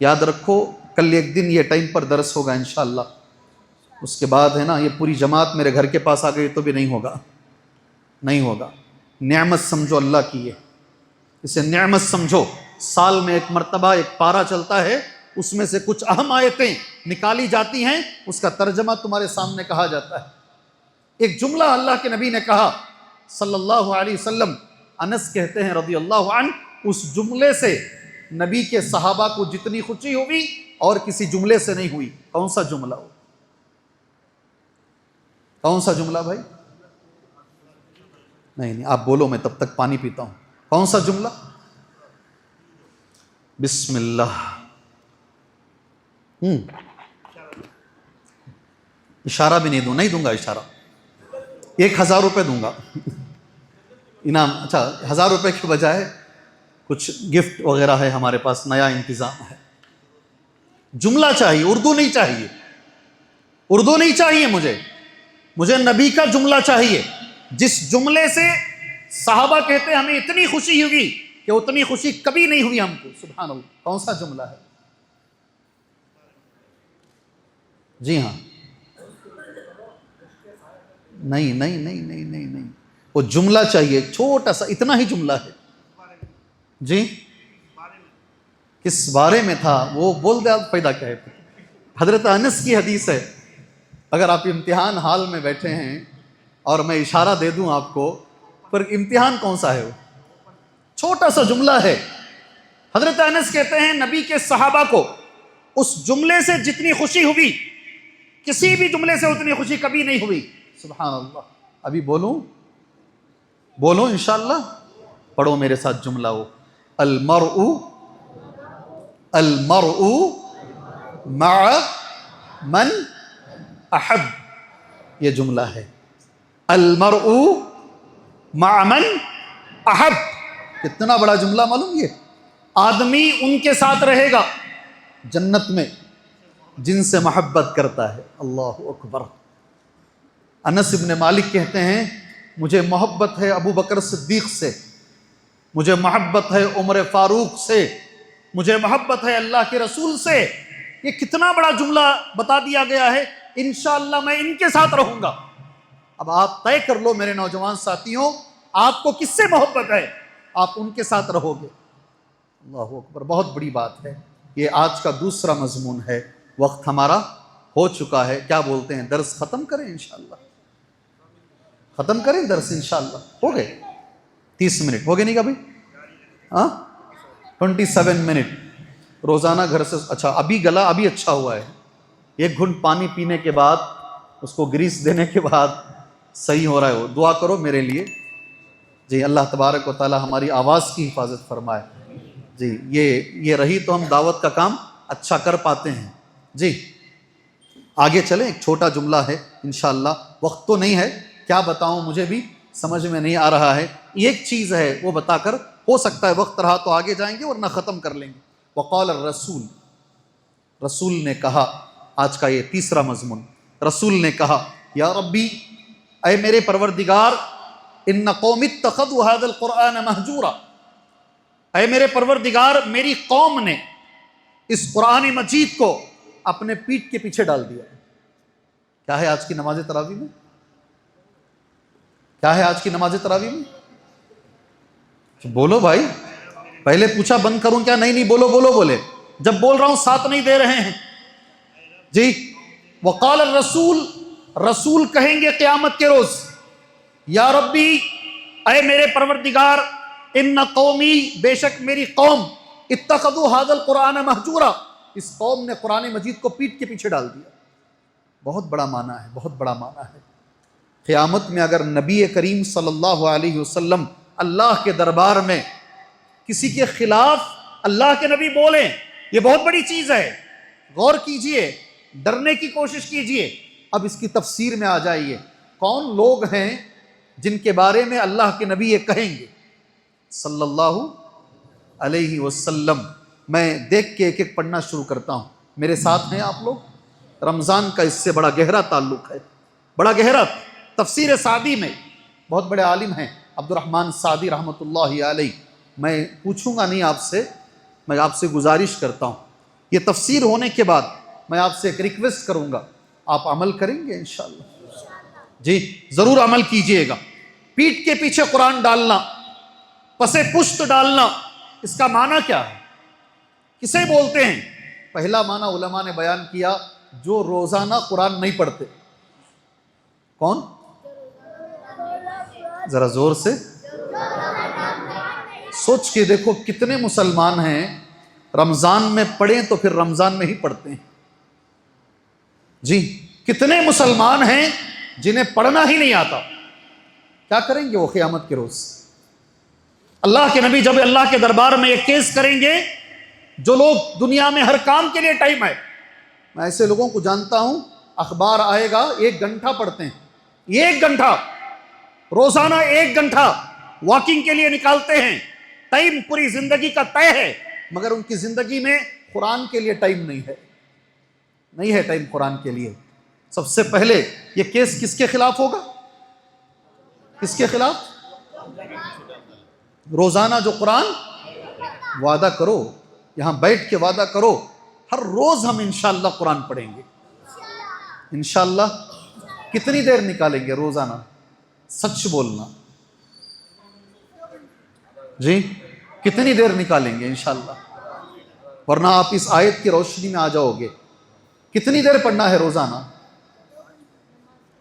یاد رکھو، کل ایک دن یہ ٹائم پر درس ہوگا انشاءاللہ، اس کے بعد ہے نا یہ پوری جماعت میرے گھر کے پاس آ گئی تو بھی نہیں ہوگا، نہیں ہوگا۔ نعمت سمجھو اللہ کی ہے، اسے نعمت سمجھو۔ سال میں ایک مرتبہ ایک پارہ چلتا ہے، اس میں سے کچھ اہم آیتیں نکالی جاتی ہیں، اس کا ترجمہ تمہارے سامنے کہا جاتا ہے۔ ایک جملہ اللہ کے نبی نے کہا صلی اللہ علیہ وسلم، انس کہتے ہیں رضی اللہ عنہ، اس جملے سے نبی کے صحابہ کو جتنی خوشی ہوئی اور کسی جملے سے نہیں ہوئی۔ کون سا جملہ ہو؟ کون سا جملہ بھائی؟ نہیں آپ بولو، میں تب تک پانی پیتا ہوں۔ کون سا جملہ؟ بسم اللہ۔ اشارہ بھی نہیں دوں گا اشارہ، 1000 روپے دوں گا انعام۔ اچھا 1000 روپے کے بجائے کچھ گفٹ وغیرہ ہے ہمارے پاس، نیا انتظام ہے۔ جملہ چاہیے، اردو نہیں چاہیے، اردو نہیں چاہیے مجھے نبی کا جملہ چاہیے، جس جملے سے صحابہ کہتے ہیں ہمیں اتنی خوشی ہوئی کہ اتنی خوشی کبھی نہیں ہوئی ہم کو۔ سبحان اللہ، کون سا جملہ ہے؟ جی ہاں، نہیں، وہ جملہ چاہیے، چھوٹا سا، اتنا ہی جملہ ہے۔ جی کس بارے میں تھا وہ بول دے، آپ پیدا کیا ہے؟ حضرت انس کی حدیث ہے، اگر آپ امتحان حال میں بیٹھے ہیں اور میں اشارہ دے دوں آپ کو، پر امتحان کون سا ہے؟ وہ چھوٹا سا جملہ ہے۔ حضرت انس کہتے ہیں نبی کے صحابہ کو اس جملے سے جتنی خوشی ہوئی، کسی بھی جملے سے اتنی خوشی کبھی نہیں ہوئی۔ سبحان اللہ۔ ابھی بولو انشاءاللہ، پڑھو میرے ساتھ جملہ ہو، المرء مع من احب، یہ جملہ ہے، المرء مع من احب۔ کتنا بڑا جملہ معلوم یہ؟ آدمی ان کے ساتھ رہے گا جنت میں جن سے محبت کرتا ہے۔ اللہ اکبر۔ انس ابن مالک کہتے ہیں مجھے محبت ہے ابو بکر صدیق سے، مجھے محبت ہے عمر فاروق سے، مجھے محبت ہے اللہ کے رسول سے۔ یہ کتنا بڑا جملہ بتا دیا گیا ہے، انشاءاللہ میں ان کے ساتھ رہوں گا۔ اب آپ طے کر لو میرے نوجوان ساتھیوں، آپ کو کس سے محبت ہے، آپ ان کے ساتھ رہو گے۔ اللہ اکبر، بہت بڑی بات ہے۔ یہ آج کا دوسرا مضمون ہے۔ وقت ہمارا ہو چکا ہے، کیا بولتے ہیں، درس ختم کریں انشاءاللہ؟ ختم کریں درس انشاءاللہ؟ ہو گئے 30 منٹ ہو گئے نہیں کبھی؟ 27 منٹ روزانہ گھر سے۔ اچھا ابھی گلا ابھی اچھا ہوا ہے، 1 گھنٹ پانی پینے کے بعد اس کو گریس دینے کے بعد صحیح ہو رہا ہے۔ وہ دعا کرو میرے لیے جی، اللہ تبارک و تعالی ہماری آواز کی حفاظت فرمائے جی۔ یہ رہی تو ہم دعوت کا کام اچھا کر پاتے ہیں جی۔ آگے چلیں، ایک چھوٹا جملہ ہے انشاءاللہ، وقت تو نہیں ہے، کیا بتاؤں مجھے بھی سمجھ میں نہیں آ رہا ہے۔ ایک چیز ہے وہ بتا کر، ہو سکتا ہے وقت رہا تو آگے جائیں گے ورنہ ختم کر لیں گے۔ وقال الرسول، رسول نے کہا، آج کا یہ تیسرا مضمون، رسول نے کہا یا ربی، اے میرے پروردگار، ان قوم اتخذوا هذا القرآن مہجورا، اے میرے پروردگار میری قوم نے اس قرآن مجید کو اپنے پیٹھ کے پیچھے ڈال دیا۔ کیا ہے آج کی نماز تراویح میں؟ کیا ہے آج کی نماز تراویح میں؟ بولو بھائی، پہلے پوچھا بند کروں کیا؟ نہیں بولو بولو بولے، جب بول رہا ہوں ساتھ نہیں دے رہے ہیں جی۔ وقال الرسول، رسول کہیں گے قیامت کے روز، یا ربی، اے میرے پروردگار، ان قومی، بے شک میری قوم، اتخذوا هذا القرآن مہجورا، اس قوم نے قرآن مجید کو پیٹھ کے پیچھے ڈال دیا۔ بہت بڑا معنی ہے، بہت بڑا معنی ہے۔ قیامت میں اگر نبی کریم صلی اللہ علیہ وسلم اللہ کے دربار میں کسی کے خلاف اللہ کے نبی بولیں، یہ بہت بڑی چیز ہے۔ غور کیجئے، ڈرنے کی کوشش کیجئے۔ اب اس کی تفسیر میں آ جائیے، کون لوگ ہیں جن کے بارے میں اللہ کے نبی یہ کہیں گے صلی اللہ علیہ وسلم؟ میں دیکھ کے ایک ایک پڑھنا شروع کرتا ہوں، میرے ساتھ ہیں آپ لوگ۔ رمضان کا اس سے بڑا گہرا تعلق ہے، بڑا گہرا۔ تفسیر سعدی میں بہت بڑے عالم ہیں عبد الرحمن سعدی رحمۃ اللہ علیہ، میں پوچھوں گا نہیں آپ سے، میں آپ سے گزارش کرتا ہوں، یہ تفسیر ہونے کے بعد میں آپ سے ایک ریکویسٹ کروں گا، آپ عمل کریں گے انشاءاللہ جی؟ ضرور عمل کیجئے گا۔ پیٹھ کے پیچھے قرآن ڈالنا، پسے پشت ڈالنا، اس کا معنی کیا ہے، کسے بولتے ہیں؟ پہلا معنی علماء نے بیان کیا، جو روزانہ قرآن نہیں پڑھتے۔ کون؟ ذرا زور سے سوچ کے دیکھو، کتنے مسلمان ہیں رمضان میں پڑھیں تو پھر رمضان میں ہی پڑھتے ہیں جی؟ کتنے مسلمان ہیں جنہیں پڑھنا ہی نہیں آتا؟ کیا کریں گے وہ قیامت کے روز؟ اللہ کے نبی جب اللہ کے دربار میں یہ کیس کریں گے، جو لوگ دنیا میں ہر کام کے لیے ٹائم ہے، میں ایسے لوگوں کو جانتا ہوں، اخبار آئے گا 1 گھنٹہ پڑھتے ہیں، 1 گھنٹہ روزانہ، 1 گھنٹہ واکنگ کے لیے نکالتے ہیں، ٹائم پوری زندگی کا طے ہے، مگر ان کی زندگی میں قرآن کے لیے ٹائم نہیں ہے، نہیں ہے ٹائم قرآن کے لیے۔ سب سے پہلے یہ کیس کس کے خلاف ہوگا؟ کس کے خلاف؟ روزانہ جو قرآن وعدہ کرو، یہاں بیٹھ کے وعدہ کرو، ہر روز ہم انشاءاللہ قرآن پڑھیں گے انشاءاللہ۔ کتنی دیر نکالیں گے روزانہ؟ سچ بولنا جی، کتنی دیر نکالیں گے انشاءاللہ؟ ورنہ آپ اس آیت کی روشنی میں آ جاؤ گے۔ کتنی دیر پڑھنا ہے روزانہ؟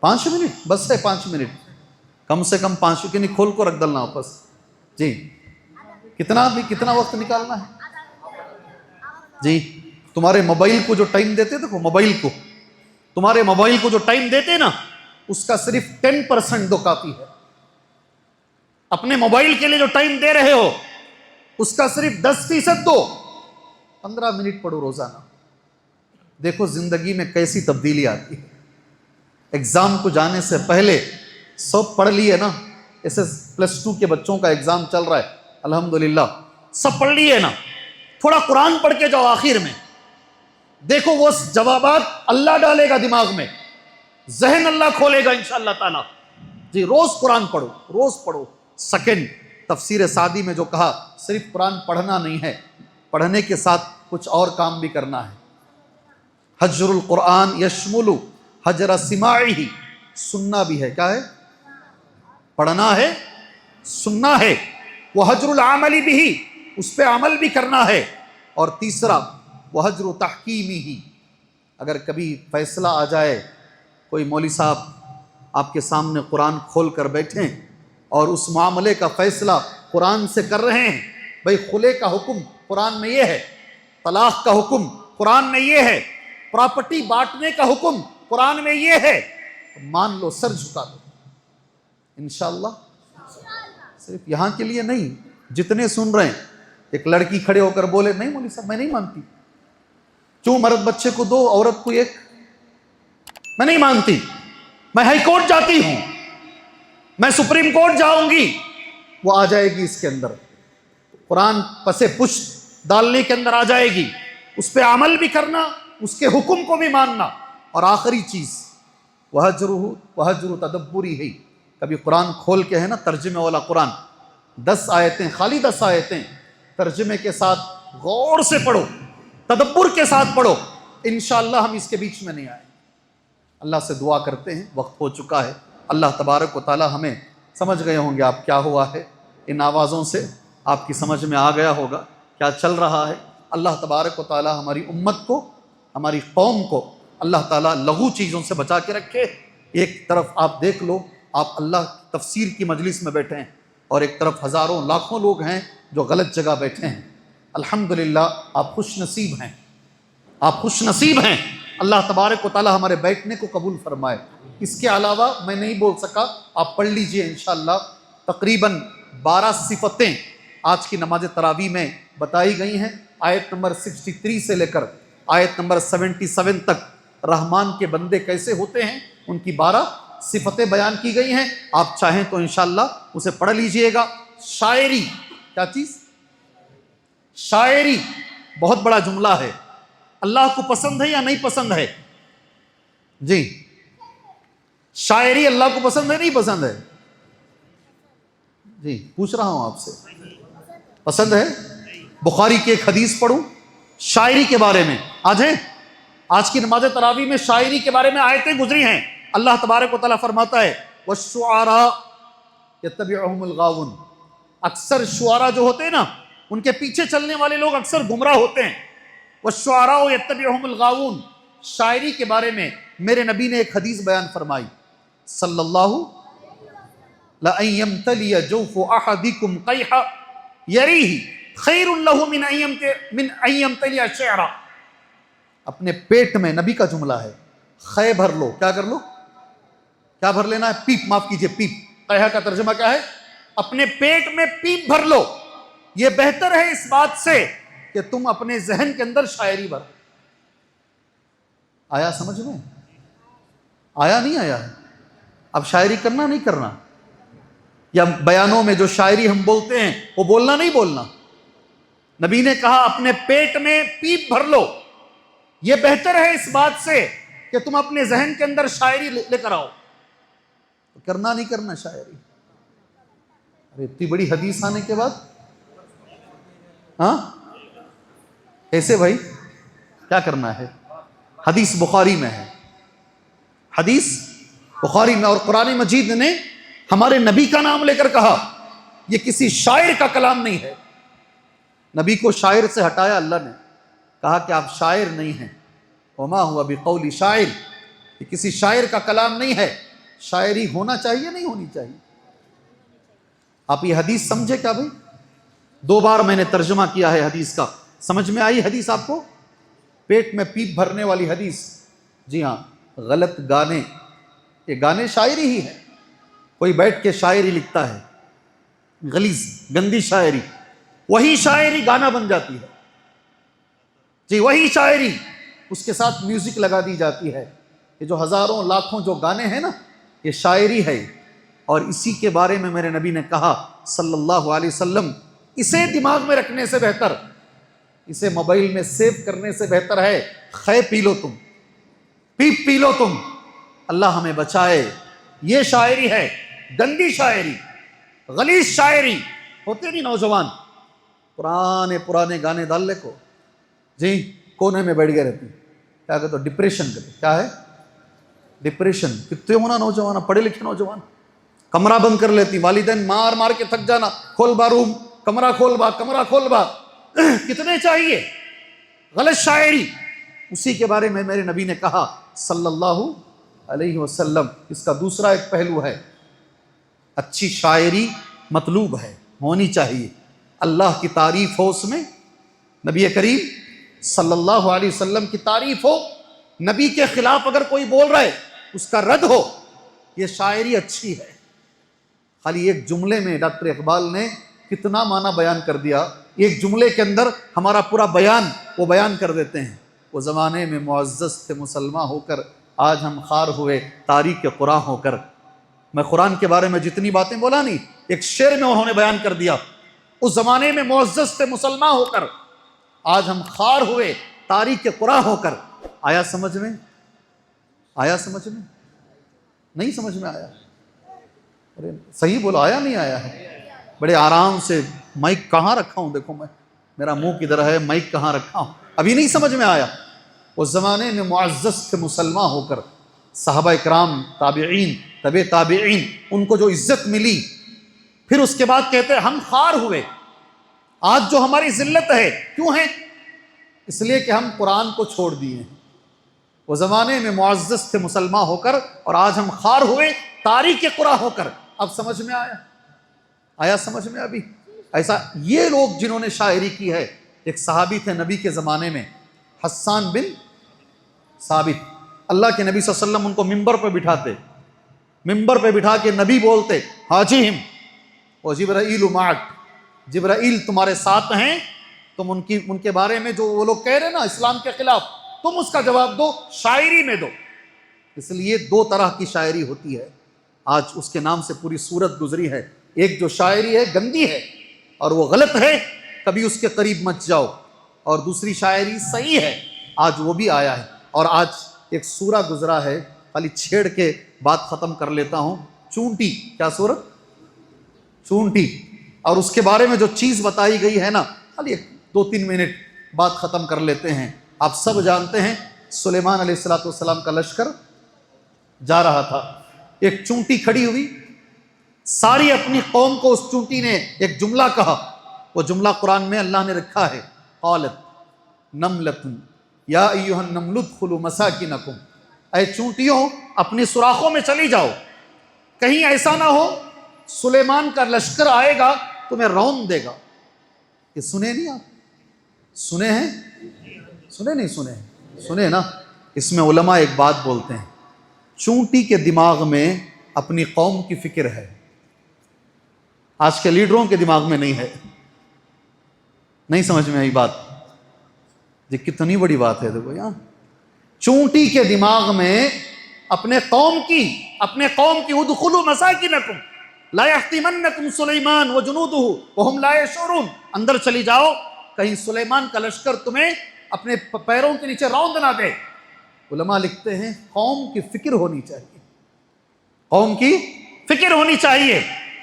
5 منٹ بس ہے، 5 منٹ کم سے کم 5، کہ نہیں کھول کو رکھ ڈالنا واپس جی۔ کتنا وقت نکالنا ہے جی؟ تمہارے موبائل کو جو ٹائم دیتے، دیکھو موبائل کو، تمہارے موبائل کو جو ٹائم دیتے نا، اس کا صرف 10% دو کافی ہے۔ اپنے موبائل کے لیے جو ٹائم دے رہے ہو، اس کا صرف 10% دو۔ 15 منٹ پڑھو روزانہ، دیکھو زندگی میں کیسی تبدیلی آتی ہے۔ ایگزام کو جانے سے پہلے سب پڑھ لیے نا، ایسے +2 کے بچوں کا ایگزام چل رہا ہے، الحمدللہ سب پڑھ لیے نا، تھوڑا قرآن پڑھ کے جاؤ آخر میں، دیکھو وہ جوابات اللہ ڈالے گا دماغ میں، ذہن اللہ کھولے گا انشاءاللہ تعالی۔ جی روز قرآن پڑھو، روز پڑھو۔ سیکنڈ، تفسیر سعدی میں جو کہا صرف قرآن پڑھنا نہیں ہے، پڑھنے کے ساتھ کچھ اور کام بھی کرنا ہے۔ حجر القرآن یشمل حجر سماعہ، سننا بھی ہے، کیا ہے؟ پڑھنا ہے، سننا ہے۔ وہ حجر العمل بھی، اس پہ عمل بھی کرنا ہے۔ اور تیسرا وہ حجر تحکیمی ہی، اگر کبھی فیصلہ آ جائے، کوئی مولوی صاحب آپ کے سامنے قرآن کھول کر بیٹھیں اور اس معاملے کا فیصلہ قرآن سے کر رہے ہیں، بھئی خلے کا حکم قرآن میں یہ ہے، طلاق کا حکم قرآن میں یہ ہے، پراپرٹی بانٹنے کا حکم قرآن میں یہ ہے، مان لو، سر جھکا دو انشاءاللہ۔ صرف یہاں کے لیے نہیں، جتنے سن رہے ہیں، ایک لڑکی کھڑے ہو کر بولے نہیں مولوی صاحب میں نہیں مانتی، کیوں مرد بچے کو دو عورت کو ایک، میں نہیں مانتی، میں ہائی کورٹ جاتی ہوں، میں سپریم کورٹ جاؤں گی، وہ آ جائے گی اس کے اندر، قرآن پسے پشت ڈالنے کے اندر آ جائے گی، اس پہ عمل بھی کرنا، اس کے حکم کو بھی ماننا۔ اور آخری چیز وحجر تدبری ہے، کبھی قرآن کھول کے ہے نا ترجمے والا قرآن، 10 آیتیں، خالی 10 آیتیں ترجمے کے ساتھ غور سے پڑھو، تدبر کے ساتھ پڑھو، انشاءاللہ ہم اس کے بیچ میں نہیں آئیں۔ اللہ سے دعا کرتے ہیں، وقت ہو چکا ہے، اللہ تبارک و تعالی ہمیں، سمجھ گئے ہوں گے آپ کیا ہوا ہے، ان آوازوں سے آپ کی سمجھ میں آ گیا ہوگا کیا چل رہا ہے۔ اللہ تبارک و تعالی ہماری امت کو، ہماری قوم کو اللہ تعالیٰ لغو چیزوں سے بچا کے رکھے۔ ایک طرف آپ دیکھ لو، آپ اللہ تفسیر کی مجلس میں بیٹھے ہیں، اور ایک طرف ہزاروں لاکھوں لوگ ہیں جو غلط جگہ بیٹھے ہیں۔ الحمدللہ آپ خوش نصیب ہیں، آپ خوش نصیب ہیں۔ اللہ تبارک و تعالی ہمارے بیٹھنے کو قبول فرمائے۔ اس کے علاوہ میں نہیں بول سکا، آپ پڑھ لیجئے انشاءاللہ۔ تقریباً 12 صفتیں آج کی نماز تراویح میں بتائی گئی ہیں، آیت نمبر 63 سے لے کر آیت نمبر 77 تک رحمان کے بندے کیسے ہوتے ہیں، ان کی 12 صفتیں بیان کی گئی ہیں۔ آپ چاہیں تو انشاءاللہ اسے پڑھ لیجئے گا۔ شاعری، کیا چیز؟ شاعری بہت بڑا جملہ ہے، اللہ کو پسند ہے یا نہیں پسند ہے؟ جی شاعری اللہ کو پسند ہے نہیں پسند ہے؟ جی پوچھ رہا ہوں آپ سے، پسند ہے؟ بخاری کی ایک حدیث پڑھوں شاعری کے بارے میں، آج کی نماز تراویح میں شاعری کے بارے میں آیتیں گزری ہیں۔ اللہ تبارک و تعالیٰ فرماتا ہے وَالشُّعَرَاءُ يَتَّبِعُهُمُ الْغَاوُونَ، اکثر شعراء جو ہوتے ہیں نا، ان کے پیچھے چلنے والے لوگ اکثر گمراہ ہوتے ہیں۔ وَالشُّعَرَاءُ يَتَّبِعُهُمُ الْغَاوُونَ، شاعری کے بارے میں میرے نبی نے ایک حدیث بیان فرمائی صلی اللہ لَأَن يَمْتَلِيَ جَوْفُ أَحَدِكُمْ قَيْحًا يَرِيهِ خَيْرٌ لَهُ مِنْ أَن يَمْتَلِيَ شِعْرًا۔ اپنے پیٹ میں، نبی کا جملہ ہے، خے بھر لو، کیا کر لو؟ کیا بھر لینا ہے؟ پیپ، معاف کیجئے، پیپ۔ قیحہ کا ترجمہ کیا ہے؟ اپنے پیٹ میں پیپ بھر لو، یہ بہتر ہے اس بات سے کہ تم اپنے ذہن کے اندر شاعری بھر۔ آیا سمجھ میں؟ آیا نہیں آیا؟ اب شاعری کرنا نہیں کرنا، یا بیانوں میں جو شاعری ہم بولتے ہیں وہ بولنا نہیں بولنا؟ نبی نے کہا اپنے پیٹ میں پیپ بھر لو، یہ بہتر ہے اس بات سے کہ تم اپنے ذہن کے اندر شاعری لے کر آؤ۔ کرنا نہیں کرنا شاعری؟ ارے اتنی بڑی حدیث آنے کے بعد ہاں ایسے بھائی کیا کرنا ہے؟ حدیث بخاری میں ہے، حدیث بخاری میں، اور قرآن مجید نے ہمارے نبی کا نام لے کر کہا، یہ کسی شاعر کا کلام نہیں ہے۔ نبی کو شاعر سے ہٹایا اللہ نے، کہا کہ آپ شاعر نہیں ہیں، وما ہوا بقول شاعر، یہ کسی شاعر کا کلام نہیں ہے۔ شاعری ہونا چاہیے نہیں ہونی چاہیے؟ آپ یہ حدیث سمجھے کیا بھائی؟ 2 بار میں نے ترجمہ کیا ہے حدیث کا، سمجھ میں آئی حدیث آپ کو؟ پیٹ میں پیپ بھرنے والی حدیث، جی ہاں، غلط گانے، یہ گانے شاعری ہی ہے، کوئی بیٹھ کے شاعری لکھتا ہے، غلیظ گندی شاعری، وہی شاعری گانا بن جاتی ہے، جی وہی شاعری، اس کے ساتھ میوزک لگا دی جاتی ہے۔ یہ جو ہزاروں لاکھوں جو گانے ہیں نا، یہ شاعری ہے، اور اسی کے بارے میں میرے نبی نے کہا صلی اللہ علیہ وسلم، اسے دماغ میں رکھنے سے بہتر اسے موبائل میں سیو کرنے سے بہتر ہے خے پی لو تم، پیپ پی لو تم۔ اللہ ہمیں بچائے۔ یہ شاعری ہے، گندی شاعری، غلیظ شاعری۔ ہوتے نہیں نوجوان پرانے گانے ڈال لے کو جی کونے میں بیٹھ گئے رہتے ہیں، کیا کہتے ہو ڈپریشن کرتے، کیا ہے ڈپریشن۔ کتنے ہونا نوجوان، پڑھے لکھے نوجوان کمرہ بند کر لیتی، والدین مار مار کے تھک جانا، کھول با روم، کمرہ کھول با، کمرہ کھول با۔ کتنے چاہیے؟ غلط شاعری۔ اسی کے بارے میں میرے نبی نے کہا صلی اللہ علیہ وسلم، اس کا دوسرا ایک پہلو ہے، اچھی شاعری مطلوب ہے، ہونی چاہیے، اللہ کی تعریف ہو اس میں، نبی کریم صلی اللہ علیہ وسلم کی تعریف ہو، نبی کے خلاف اگر کوئی بول رہا ہے اس کا رد ہو، یہ شاعری اچھی ہے۔ خالی ایک جملے میں ڈاکٹر اقبال نے کتنا معنی بیان کر دیا، ایک جملے کے اندر ہمارا پورا بیان وہ بیان کر دیتے ہیں۔ وہ زمانے میں معزز تھے مسلمان ہو کر، آج ہم خوار ہوئے تاریک قرآن ہو کر۔ میں قرآن کے بارے میں جتنی باتیں بولا نہیں، ایک شعر میں انہوں نے بیان کر دیا۔ اس زمانے میں معزز تھے مسلمان ہو کر، آج ہم خوار ہوئے تاریک قرآن ہو کر۔ آیا سمجھ میں؟ آیا سمجھ میں؟ نہیں سمجھ میں آیا؟ ارے صحیح بولو، آیا نہیں آیا ہے؟ بڑے آرام سے مائک کہاں رکھا ہوں، دیکھو میں میرا منہ کدھر ہے، مائک کہاں رکھا ہوں، ابھی نہیں سمجھ میں آیا؟ اس زمانے میں معزز تھے مسلمان ہو کر، صحابہ اکرام، تابعین، تبع تابعین، ان کو جو عزت ملی، پھر اس کے بعد کہتے ہیں ہم خوار ہوئے۔ آج جو ہماری ذلت ہے کیوں ہے؟ اس لیے کہ ہم قرآن کو چھوڑ دیے ہیں۔ وہ زمانے میں معزز تھے مسلمان ہو کر، اور آج ہم خوار ہوئے تاریک قرآن ہو کر۔ اب سمجھ میں آیا؟ آیا سمجھ میں ابھی؟ ایسا یہ لوگ جنہوں نے شاعری کی ہے، ایک صحابی تھے نبی کے زمانے میں، حسان بن ثابت، اللہ کے نبی صلی اللہ علیہ وسلم ان کو ممبر پہ بٹھاتے، ممبر پہ بٹھا کے نبی بولتے حاجیہم و جبرائیل معک، جبرائیل تمہارے ساتھ ہیں، تم ان کے بارے میں جو وہ لوگ کہہ رہے نا اسلام کے خلاف، تم اس کا جواب دو، شاعری میں دو۔ اس لیے دو طرح کی شاعری ہوتی ہے، آج اس کے نام سے پوری سورت گزری ہے۔ ایک جو شاعری ہے گندی ہے اور وہ غلط ہے، کبھی اس کے قریب مت جاؤ، اور دوسری شاعری صحیح ہے، آج وہ بھی آیا ہے۔ اور آج ایک سورہ گزرا ہے، خالی چھیڑ کے بات ختم کر لیتا ہوں، چونٹی، کیا سورت؟ چونٹی، اور اس کے بارے میں جو چیز بتائی گئی ہے نا، خالی 2-3 منٹ بات ختم کر لیتے ہیں۔ آپ سب جانتے ہیں سلیمان علیہ السلام کا لشکر جا رہا تھا، ایک چونٹی کھڑی ہوئی، ساری اپنی قوم کو اس چونٹی نے ایک جملہ کہا، وہ جملہ قرآن میں اللہ نے رکھا ہے، قالت نملۃ یا ایھا النمل ادخلوا مساکنکم، اے چونٹیوں اپنی سوراخوں میں چلی جاؤ، کہیں ایسا نہ ہو سلیمان کا لشکر آئے گا تمہیں رون دے گا۔ یہ سنے نہیں آپ؟ سنے ہیں؟ سنے نہیں سنے؟ سنے نا؟ اس میں علماء ایک بات بولتے ہیں، چونٹی کے دماغ میں اپنی قوم کی فکر ہے، آج کے لیڈروں کے دماغ میں نہیں ہے۔ نہیں سمجھ میں آئی بات؟ یہ کتنی بڑی بات ہے، دیکھو یہاں چونٹی کے دماغ میں اپنے قوم کی ادخلوا مساکنکم لا یحطمنکم سلیمان وجنودہ وہم لا یشعرون، اندر چلی جاؤ کہیں سلیمان کا لشکر تمہیں اپنے پیروں کے نیچے روند نہ دے۔ علماء لکھتے ہیں قوم کی فکر ہونی چاہیے، قوم کی فکر ہونی چاہیے۔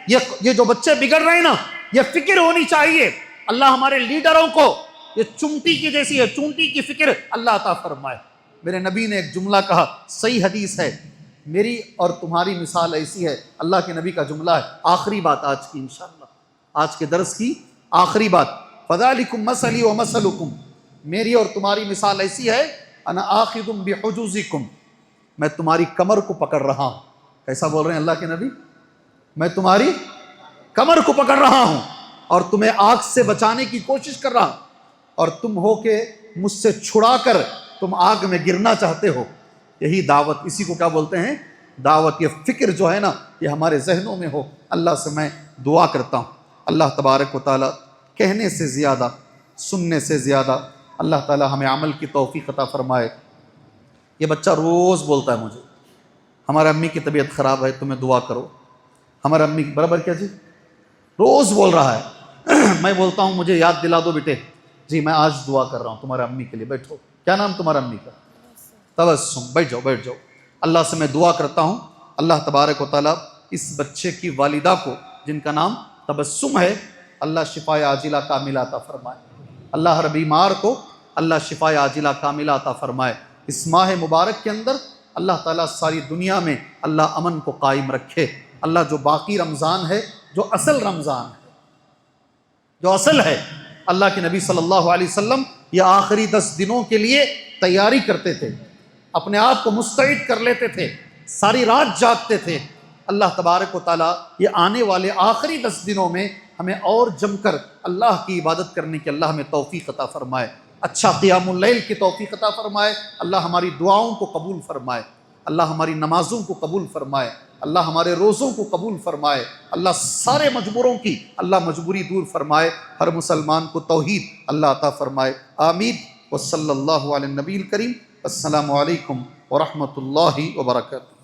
یہ جو بچے بگڑ رہے ہیں نا، یہ فکر ہونی چاہیے۔ اللہ ہمارے لیڈروں کو یہ چونٹی کی جیسی ہے، چونٹی کی فکر اللہ عطا فرمائے۔ میرے نبی نے ایک جملہ کہا، صحیح حدیث ہے، میری اور تمہاری مثال ایسی ہے، اللہ کے نبی کا جملہ ہے۔ آخری بات آج کی انشاءاللہ، آج کے درس کی آخری بات، فذالکم مثلی و مثلکم، میری اور تمہاری مثال ایسی ہے، انا آخذ بحجوزکم، میں تمہاری کمر کو پکڑ رہا ہوں۔ کیسا بول رہے ہیں اللہ کے نبی؟ میں تمہاری کمر کو پکڑ رہا ہوں اور تمہیں آگ سے بچانے کی کوشش کر رہا ہوں، اور تم ہو کہ مجھ سے چھڑا کر تم آگ میں گرنا چاہتے ہو۔ یہی دعوت، اسی کو کیا بولتے ہیں؟ دعوت۔ یہ فکر جو ہے نا، یہ ہمارے ذہنوں میں ہو۔ اللہ سے میں دعا کرتا ہوں، اللہ تبارک و تعالیٰ کہنے سے زیادہ سننے سے زیادہ اللہ تعالیٰ ہمیں عمل کی توفیق عطا فرمائے۔ یہ بچہ روز بولتا ہے مجھے، ہمارے امی کی طبیعت خراب ہے تمہیں دعا کرو، ہمارے امی برابر کیا جی روز بول رہا ہے۔ میں بولتا ہوں مجھے یاد دلا دو بیٹے، جی میں آج دعا کر رہا ہوں تمہارے امی کے لیے، بیٹھو. کیا نام تمہارا امی کا؟ تبسم. بیٹھ جاؤ بیٹھ جاؤ. اللہ سے میں دعا کرتا ہوں اللہ تبارک و تعالیٰ اس بچے کی والدہ کو جن کا نام تبسم ہے اللہ شفائے عاجلہ کاملہ عطا فرمائے. اللہ ہر بیمار کو اللہ شفائے عاجلہ کاملہ عطا فرمائے. اس ماہ مبارک کے اندر اللہ تعالیٰ ساری دنیا میں اللہ امن کو قائم رکھے. اللہ جو باقی رمضان ہے، جو اصل رمضان ہے، جو اصل ہے، اللہ کے نبی صلی اللہ علیہ وسلم یہ آخری 10 دنوں کے لیے تیاری کرتے تھے، اپنے آپ کو مستعد کر لیتے تھے، ساری رات جاگتے تھے. اللہ تبارک و تعالیٰ یہ آنے والے آخری 10 دنوں میں ہمیں اور جم کر اللہ کی عبادت کرنے کی اللہ ہمیں توفیق عطا فرمائے. اچھا قیام اللیل کی توفیق عطا فرمائے. اللہ ہماری دعاؤں کو قبول فرمائے. اللہ ہماری نمازوں کو قبول فرمائے. اللہ ہمارے روزوں کو قبول فرمائے. اللہ سارے مجبوروں کی اللہ مجبوری دور فرمائے. ہر مسلمان کو توحید اللہ عطا فرمائے. آمین. وصلی اللہ علی النبی الکریم. السلام علیکم ورحمۃ اللہ وبرکاتہ.